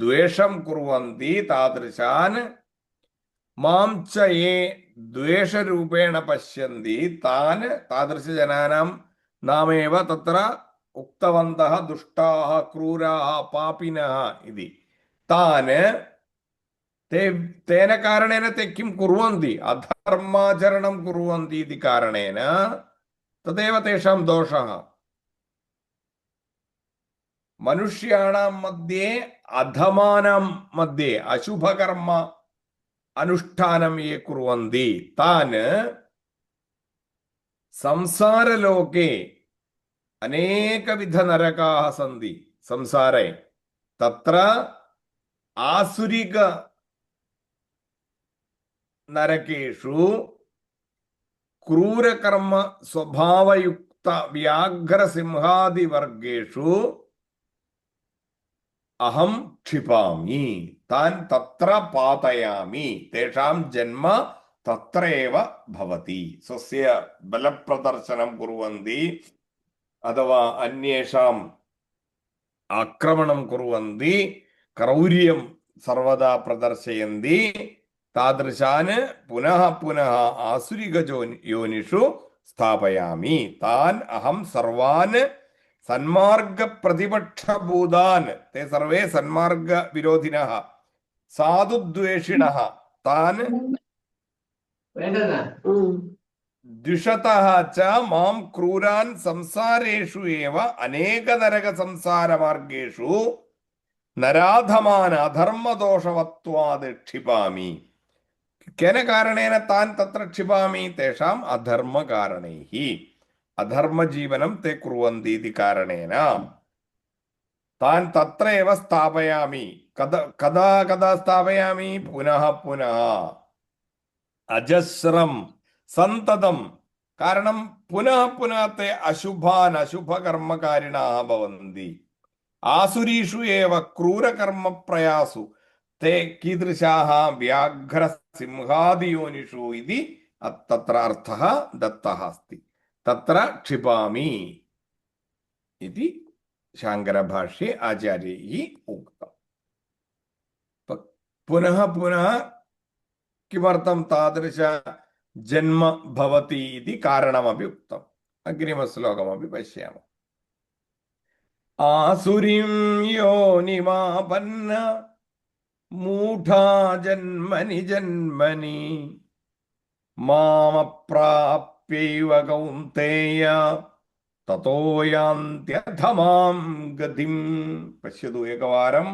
S1: द्वेषं कुर्वन्ति तादृशान् मां च ये द्वेषरूपेण पश्यन्ति तान् तादृशजनानां नामेव तत्र उक्तवन्तः दुष्टाः क्रूराः पापिनः इति तान् तेन कारणेन ते किं कुर्वन्ति अधर्माचरणं कुर्वन्ति इति कारणेन तदेव तेषां दोषः मनुष्याणां मध्ये अधमानां मध्ये अशुभकर्म अनुष्ठानं ये कुर्वन्ति तान् संसारलोके अनेकविधनरकाः सन्ति संसारे तत्र आसुरिक नरकेषु क्रूरकर्म स्वभावयुक्त व्याघ्रसिंहादिवर्गेषु अहं क्षिपामि तान् तत्र पातयामि तेषां जन्म तत्रैव भवति स्वस्य बलप्रदर्शनं कुर्वन्ति अथवा अन्येषाम् आक्रमणं कुर्वन्ति क्रौर्यं सर्वदा प्रदर्शयन्ति तादृशान् पुनः पुनः आसुरिकयोनिषु स्थापयामि तान् अहं सर्वान् सन्मार्गप्रतिपक्षभूतान् ते सर्वे सन्मार्गविरोधिनः साधुद्वेषिणः तान् द्विषतः च मां क्रूरान् संसारेषु एव अनेकनरकसंसारमार्गेषु नराधमान् अधर्मदोषवत्वात् क्षिपामि केन कारणेन तान् तत्र क्षिपामि तेषाम् अधर्मकारणैः अधर्मजीवनं ते कुर्वन्ति इति कारणेन तान् तत्र एव स्थापयामि कदा कदा कदा स्थापयामि पुनः पुनः अजस्रं सन्ततं कारणं पुनः पुनः ते अशुभान् अशुभकर्मकारिणाः भवन्ति आसुरीषु एव क्रूरकर्मप्रयासु ते कीदृशाः व्याघ्रसिंहादियोनिषु इति तत्र अर्थः दत्तः अस्ति तत्र क्षिपामि इति शाङ्करभाष्ये आचार्यैः उक्तम् पुनः पुनः किमर्थं तादृश जन्म भवति इति कारणमपि उक्तम् अग्रिमश्लोकमपि पश्यामः आसुरीं योनिमापन्न मूढा जन्मनि जन्मनि मामप्राप्यैव कौन्तेय ततो यान्त्यधमां गतिं पश्यतु एकवारं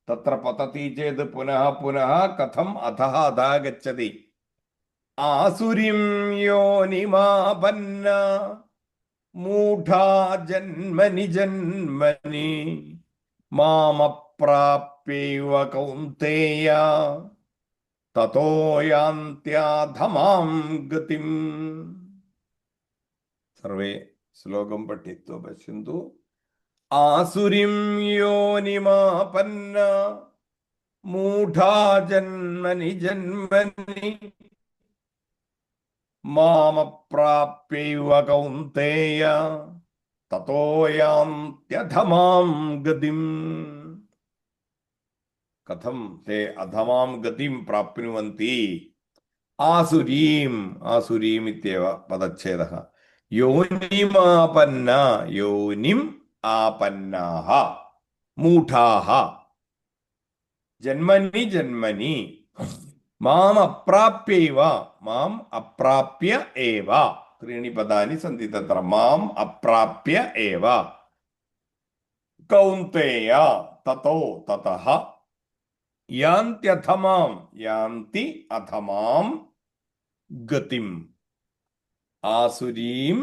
S1: तत्र पतति चेत् पुनः पुनः कथम् अधः अधः गच्छति आसुरीं योनिमापन्न मूढा जन्मनि जन्मनि मामप्राप्यैव कौन्तेय ततो यान्त्यधमां गतिम् सर्वे श्लोकं पठित्वा पश्यन्तु आसुरीं योनिमापन्न मूढा जन्मनि जन्मनि मामप्राप्यैव कौन्तेय ततो यान्त्यधमां गतिम् कथं ते अधमां गतिं प्राप्नुवन्ति आसुरीम् आसुरीम् इत्येव पदच्छेदः योनिमापन्ना योनिम् आपन्नाः मूढाः जन्मनि जन्मनि माम् अप्राप्यैव माम् अप्राप्य एव त्रीणि पदानि सन्ति तत्र माम् अप्राप्य एव कौन्तेय ततो ततः यान्त्यधमां यान्ति अधमां गतिम् आसुरीं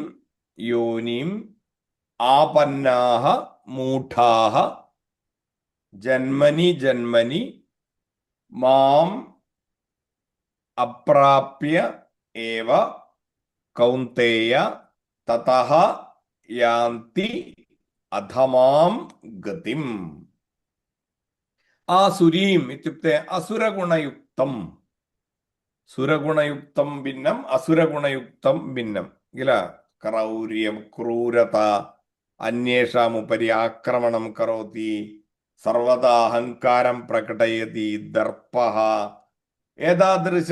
S1: योनिम् आपन्नाः मूढाः जन्मनि जन्मनि माम् अप्राप्य एव कौन्तेय ततः यान्ति अधमां गतिम् आसुरीम् इत्युक्ते असुरगुणयुक्तं सुरगुणयुक्तं भिन्नम् असुरगुणयुक्तं भिन्नं किल क्रौर्यं क्रूरता अन्येषाम् उपरि आक्रमणं करोति सर्वदा अहङ्कारं प्रकटयति दर्पः एतादृश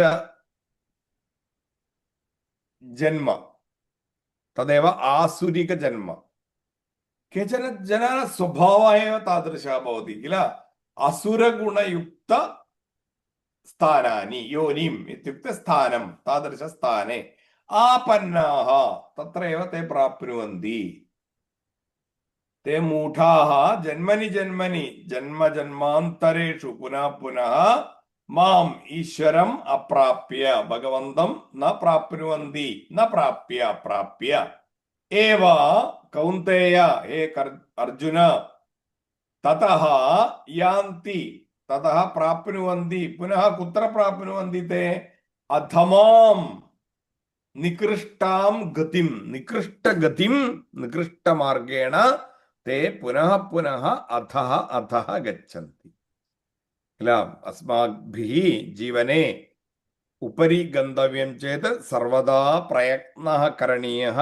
S1: जन्म तदेव आसुरिक जन्म केचन जनाः स्वभावः एव तादृशः भवति किल असुरगुणयुक्त स्थानानि योनिम् इत्युक्ते स्थानं तादृशस्थाने आपन्नाः तत्र एव ते प्राप्नुवन्ति ते मूढाः जन्मनि जन्मनि जन्म जन्मान्तरेषु पुनः पुनः माम् ईश्वरम् अप्राप्य भगवन्तं न प्राप्नुवन्ति न प्राप्य प्राप्य एव कौन्तेय हे अर्जुन ततः यान्ति ततः प्राप्नुवन्ति पुनः कुत्र प्राप्नुवन्ति ते अधमां निकृष्टां गतिं निकृष्टगतिं निकृष्टमार्गेण ते पुनः पुनः अधः अधः गच्छन्ति किल अस्माभिः जीवने उपरि गन्तव्यं चेत् सर्वदा प्रयत्नः करणीयः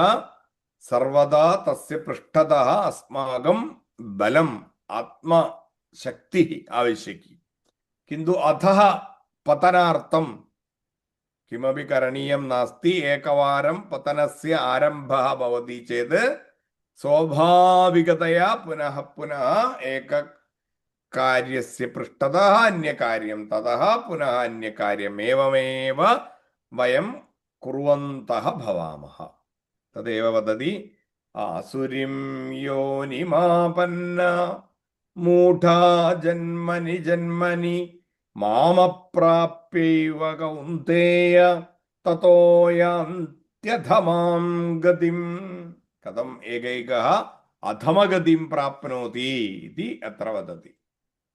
S1: सर्वदा तस्य पृष्ठतः अस्माकं बलम् आत्म शक्तिः आवश्यकी, किन्तु अधः पतनार्थं किमपि करणीयं नास्ति। एकवारं पतनस्य आरम्भः भवति चेत् स्वाभाविकतया पुनः पुनः एककार्यस्य पृष्ठतः अन्यकार्यं, ततः पुनः अन्यकार्यम्, एवमेव वयं कुर्वन्तः भवामः। तदेव वदति आसुरीं योनिमापन्ना मूढा जन्मनि जन्मनि मामप्राप्यैव कौन्तेय ततो यान्त्यधमां गतिम्। कथम् एकैकः अधमगतिं प्राप्नोति इति अत्र वदति।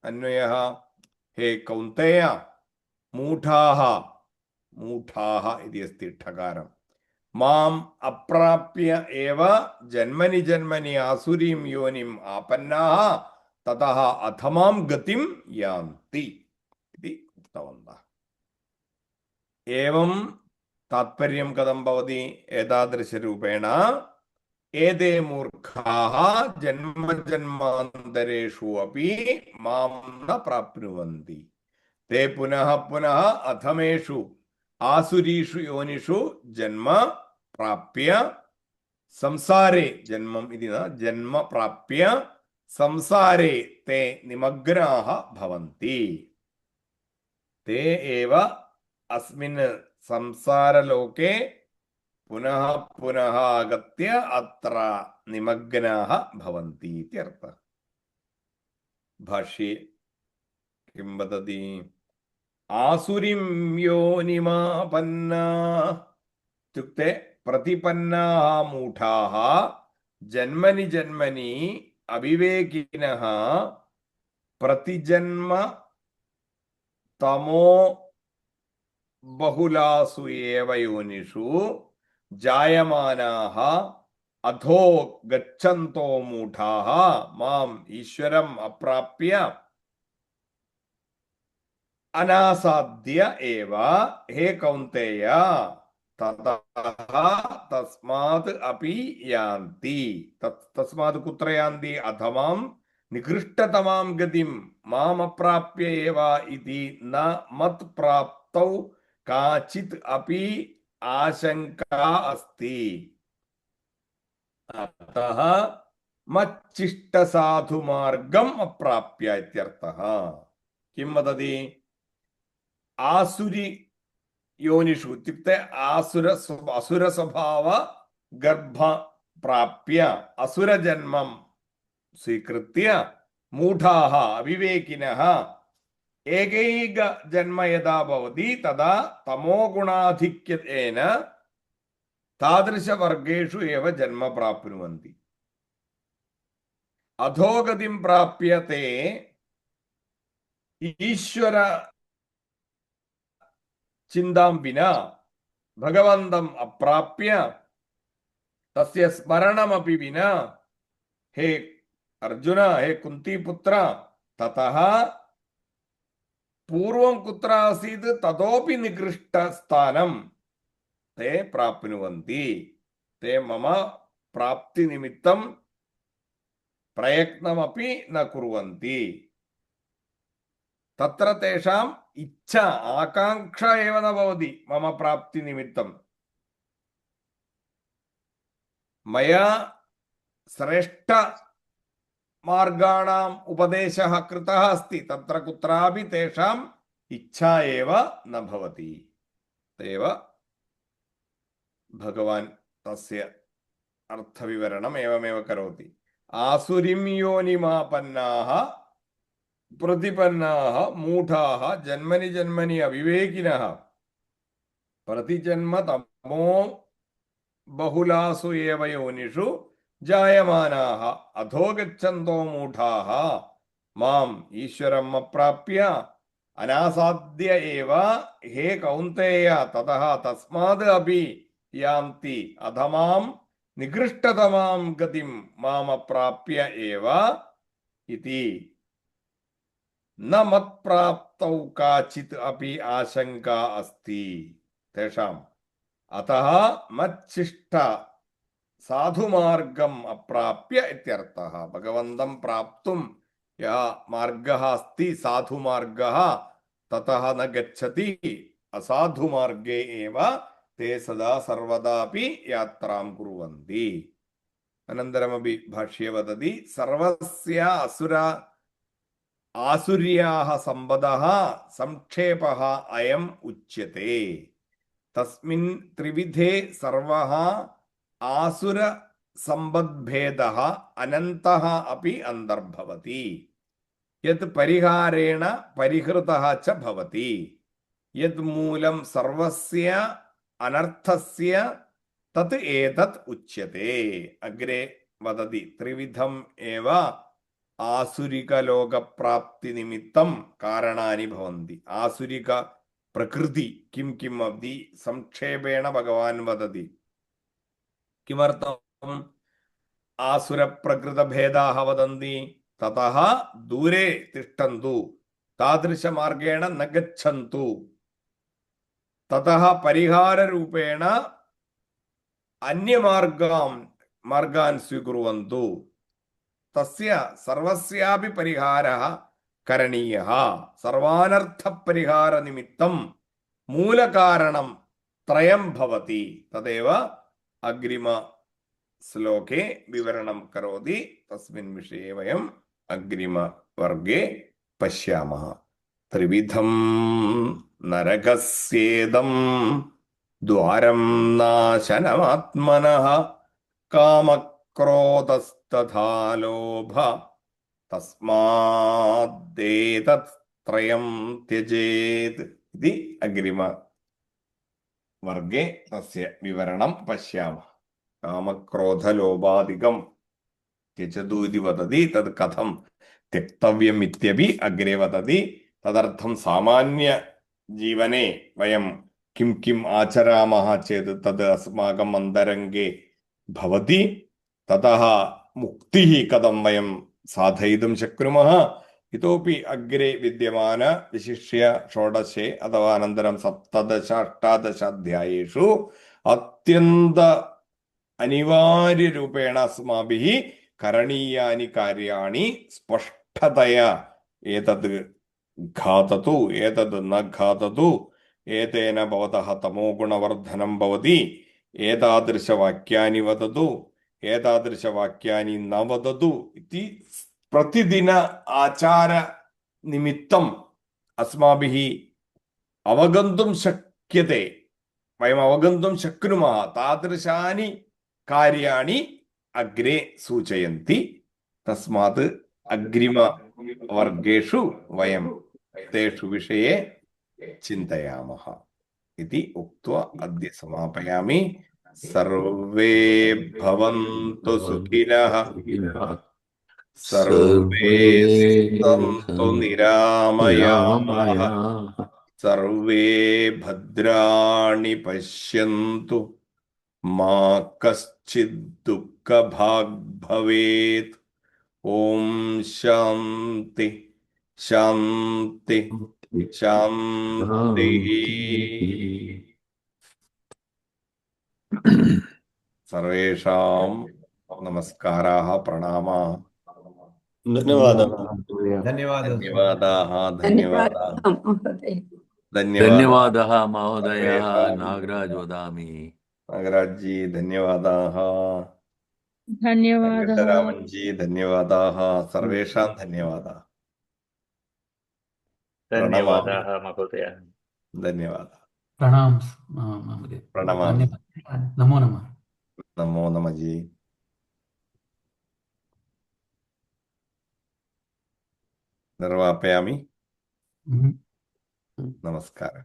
S1: अन्वयः, हे कौन्तेय, मूढाः, मूढाः इति अस्ति ठकारम्, माम् अप्राप्य एव जन्मनि जन्मनि आसुरीं योनिम् आपन्नाः ततः अधमां गतिं यान्ति इति उक्तवन्तः। एवं तात्पर्यं कथं भवति? एतादृशरूपेण एते मूर्खाः जन्मजन्मान्तरेषु अपि मां न प्राप्नुवन्ति। ते पुनः पुनः अधमेषु आसुरीषु योनिषु जन्म प्राप्य संसारे, जन्मम् इति न, जन्म प्राप्य संसारे ते निमग्नाः भवन्ति। ते एव अस्मिन् संसारलोके पुनः पुनः आगत्य अत्र निमग्नाः भवन्ति इत्यर्थः। भाष्ये किं वदति? आसुरीं योनिमापन्ना इत्युक्ते प्रतिपन्नाः मूढाः जन्मनि जन्मनि अविवेकिनः प्रतिजन्म तमो बहुलासु एव योनिषु जायमानाः अधो गच्छन्तो मूढाः माम् ईश्वरम् अप्राप्य अनासाद्य एव हे कौन्तेय ततः तस्मात् अपि यान्ति। तस्मात् कुत्र यान्ति? अधमां निकृष्टतमां गतिं माम् अप्राप्य एव इति न मत् प्राप्तौ काचित् अपि आशंका अस्ति। अतः मच्चिष्टसाधुमार्गम् अप्राप्य इत्यर्थः। किं वदति? आसुरी योनिषु इत्युक्ते असुरस्वभाव गर्भ प्राप्य असुरजन्मं स्वीकृत्य मूढाः अविवेकिनः एकैक जन्म यदा भवति तदा तमोगुणाधिक्येन तादृशवर्गेषु एव जन्म प्राप्नुवन्ति। अधोगतिं प्राप्य ते ईश्वर चिन्तां विना भगवन्तम् अप्राप्य तस्य स्मरणमपि विना, हे अर्जुन, हे कुन्तीपुत्र, ततः पूर्वं कुत्र आसीत् ततोपि निकृष्टस्थानं ते प्राप्नुवन्ति। ते मम प्राप्तिनिमित्तं प्रयत्नमपि न कुर्वन्ति। तत्र तेषाम् इच्छा आकांक्षा एव न भवति मम प्राप्तिनिमित्तं। मया श्रेष्ठ मार्गाणाम् उपदेशः कृतः अस्ति, तत्र कुत्रापि तेषाम् इच्छा एव न भवति। तदेव भगवान् तस्य अर्थविवरणम् एवमेव करोति। आसुरीं योनिमापन्नाः प्रतिपन्नाः मूढाः जन्मनि जन्मनि अविवेकिनः प्रतिजन्म तमो बहुलासु एव योनिषु जायमानाः अधो गच्छन्तो मूढाः माम् ईश्वरम् अप्राप्य अनासाद्य एव हे कौन्तेय ततः तस्माद् अपि यान्ति अधमां निकृष्टतमां गतिं माम् अप्राप्य एव इति न मत्प्राप्तौ काचित् अपि आशंका अस्ति तेषाम्। अतः मच्चिष्ट साधुमार्गम् अप्राप्य इत्यर्थः। भगवन्तं प्राप्तुं या मार्गः अस्ति साधुमार्गः ततः न गच्छति, असाधुमार्गे एव ते सदा सर्वदापि यात्रां कुर्वन्ति। अनन्तरमपि भाष्ये वदति सर्वस्य आसुर्याः सम्पदः संक्षेपः अयम् उच्यते। तस्मिन् त्रिविधे सर्वः आसुर सम्पद्भेदः अनन्तः अपि अन्तर्भवति। यत् परिहारेण परिहृतः च भवति, यत् मूलं सर्वस्य अनर्थस्य तत् एतत् उच्यते। अग्रे वदति त्रिविधम् एव आसुरिकलोकप्राप्तिनिमित्तं कारणानि भवन्ति। आसुरिकप्रकृति किं किम् अपि संक्षेपेण भगवान् वदति। किमर्थम् आसुरप्रकृतभेदाः वदन्ति? ततः दूरे तिष्ठन्तु, तादृशमार्गेण न गच्छन्तु, ततः परिहाररूपेण अन्यमार्गान् स्वीकुर्वन्तु। तस्य सर्वस्यापि परिहारः करणीयः। सर्वानर्थपरिहारनिमित्तं मूलकारणं त्रयं भवति। तदेव अग्रिमश्लोके विवरणं करोति। तस्मिन् विषये वयम् अग्रिमवर्गे पश्यामः। त्रिविधं नरकस्येदं द्वारं नाशनमात्मनः कामक्रोधस्तथा लोभ तस्मादेतत् त्रयं त्यजेत् इति अग्रिमवर्गे तस्य विवरणं पश्यामः। कामक्रोधलोभादिकं त्यजतु इति वदति। तद् कथं त्यक्तव्यम् इत्यपि अग्रे वदति। तदर्थं सामान्यजीवने वयं किं किम् आचरामः चेत् तद् अस्माकम् अन्तरङ्गे भवति। ततः मुक्तिः कथं वयं साधयितुं शक्नुमः इतोपि अग्रे विद्यमान विशिष्य 16 अथवा अनन्तरं 17-18 अध्यायेषु अत्यन्त अनिवार्यरूपेण अस्माभिः करणीयानि कार्याणि स्पष्टतया एतद् घाततु, एतद् न घाततु, एतेन भवतः तमोगुणवर्धनं भवति, एतादृशवाक्यानि वदतु, एतादृशवाक्यानि न वदतु इति प्रतिदिन आचारनिमित्तम् अस्माभिः अवगन्तुं शक्यते, वयम् अवगन्तुं शक्नुमः। तादृशानि कार्याणि अग्रे सूचयन्ति। तस्मात् अग्रिमवर्गेषु वयं तेषु विषये चिन्तयामः इति उक्त्वा अद्य समापयामि। सर्वे भवन्तु सुखिनः, सर्वे सन्तु निरामयाः, सर्वे भद्राणि पश्यन्तु, मा कश्चित् दुःखभाग् भवेत्। ॐ शान्ति शान्ति शान्तिः। सर्वेषां नमस्काराः, प्रणामाः।
S2: धन्यवादः।
S1: धन्यवादाः
S3: धन्यवादः महोदय। नागराज वदामि।
S1: नागराज जी धन्यवादाः।
S4: धन्यवादः
S1: रामन जी धन्यवादाः। सर्वेषां धन्यवादाः।
S2: धन्यवादाः महोदय।
S1: धन्यवादाः।
S5: प्रणाम महोदय।
S1: प्रणमामि।
S5: नमो नमः।
S1: नमो नमः जी। निर्वापयामि। नमस्कारः।